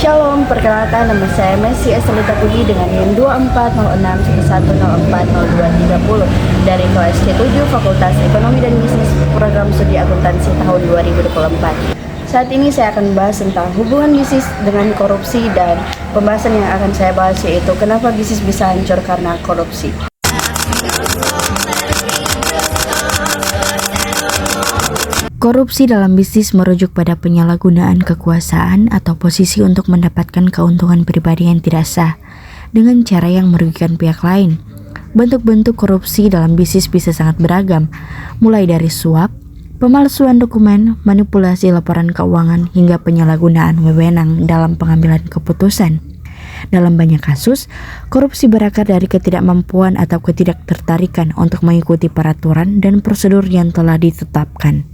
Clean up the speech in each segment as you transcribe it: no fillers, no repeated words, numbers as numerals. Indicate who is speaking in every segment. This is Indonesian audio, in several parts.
Speaker 1: Shalom, perkenalkan nama saya Messi Eselita Pudi dengan NIM 240611040230 dari kelas C7 Fakultas Ekonomi dan Bisnis Program Studi Akuntansi tahun 2024. Saat ini saya akan membahas tentang hubungan bisnis dengan korupsi, dan pembahasan yang akan saya bahas yaitu kenapa bisnis bisa hancur karena korupsi.
Speaker 2: Korupsi dalam bisnis merujuk pada penyalahgunaan kekuasaan atau posisi untuk mendapatkan keuntungan pribadi yang tidak sah dengan cara yang merugikan pihak lain. Bentuk-bentuk korupsi dalam bisnis bisa sangat beragam, mulai dari suap, pemalsuan dokumen, manipulasi laporan keuangan, hingga penyalahgunaan wewenang dalam pengambilan keputusan. Dalam banyak kasus, korupsi berakar dari ketidakmampuan atau ketidaktertarikan untuk mengikuti peraturan dan prosedur yang telah ditetapkan.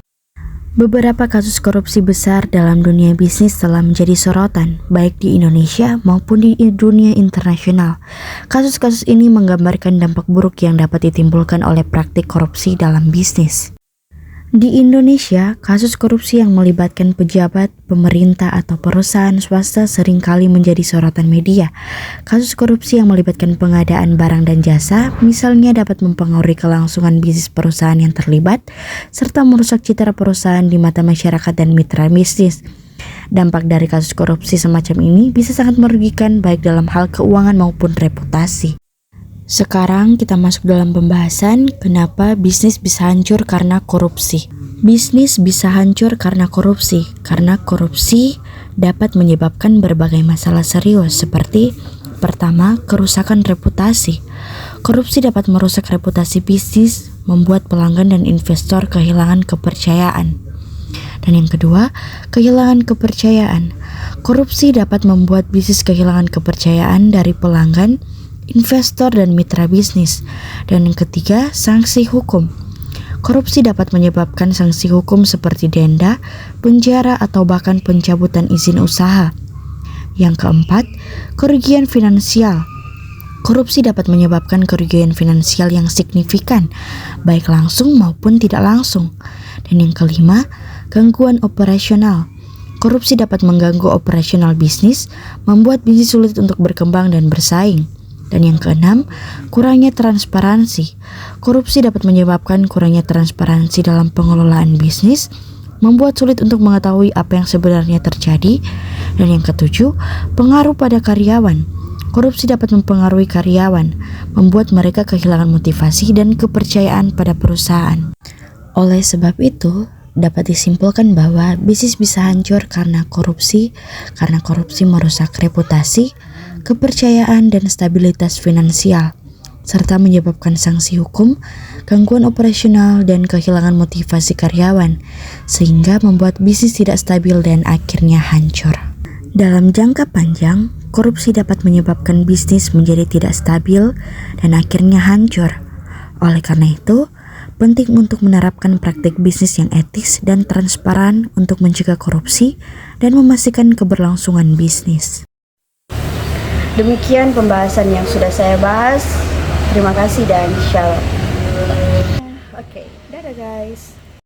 Speaker 2: Beberapa kasus korupsi besar dalam dunia bisnis telah menjadi sorotan, baik di Indonesia maupun di dunia internasional. Kasus-kasus ini menggambarkan dampak buruk yang dapat ditimbulkan oleh praktik korupsi dalam bisnis. Di Indonesia, kasus korupsi yang melibatkan pejabat, pemerintah, atau perusahaan swasta seringkali menjadi sorotan media. Kasus korupsi yang melibatkan pengadaan barang dan jasa, misalnya, dapat mempengaruhi kelangsungan bisnis perusahaan yang terlibat, serta merusak citra perusahaan di mata masyarakat dan mitra bisnis. Dampak dari kasus korupsi semacam ini bisa sangat merugikan baik dalam hal keuangan maupun reputasi. Sekarang kita masuk dalam pembahasan kenapa bisnis bisa hancur karena korupsi. Bisnis bisa hancur karena korupsi dapat menyebabkan berbagai masalah serius seperti: pertama, kerusakan reputasi. Korupsi dapat merusak reputasi bisnis, membuat pelanggan dan investor kehilangan kepercayaan. Dan yang kedua, kehilangan kepercayaan. Korupsi dapat membuat bisnis kehilangan kepercayaan dari pelanggan, investor, dan mitra bisnis. Dan yang ketiga, sanksi hukum. Korupsi dapat menyebabkan sanksi hukum seperti denda, penjara, atau bahkan pencabutan izin usaha. Yang keempat, kerugian finansial. Korupsi dapat menyebabkan kerugian finansial yang signifikan, baik langsung maupun tidak langsung. Dan yang kelima, gangguan operasional. Korupsi dapat mengganggu operasional bisnis, membuat bisnis sulit untuk berkembang dan bersaing. Dan yang keenam, kurangnya transparansi. Korupsi dapat menyebabkan kurangnya transparansi dalam pengelolaan bisnis, membuat sulit untuk mengetahui apa yang sebenarnya terjadi. Dan yang ketujuh, pengaruh pada karyawan. Korupsi dapat mempengaruhi karyawan, membuat mereka kehilangan motivasi dan kepercayaan pada perusahaan. Oleh sebab itu, dapat disimpulkan bahwa bisnis bisa hancur karena korupsi merusak reputasi, kepercayaan, dan stabilitas finansial, serta menyebabkan sanksi hukum, gangguan operasional, dan kehilangan motivasi karyawan, sehingga membuat bisnis tidak stabil dan akhirnya hancur. Dalam jangka panjang, korupsi dapat menyebabkan bisnis menjadi tidak stabil dan akhirnya hancur. Oleh karena itu, penting untuk menerapkan praktik bisnis yang etis dan transparan untuk mencegah korupsi dan memastikan keberlangsungan bisnis.
Speaker 1: Demikian pembahasan yang sudah saya bahas. Terima kasih dan shalom. Oke, dadah guys.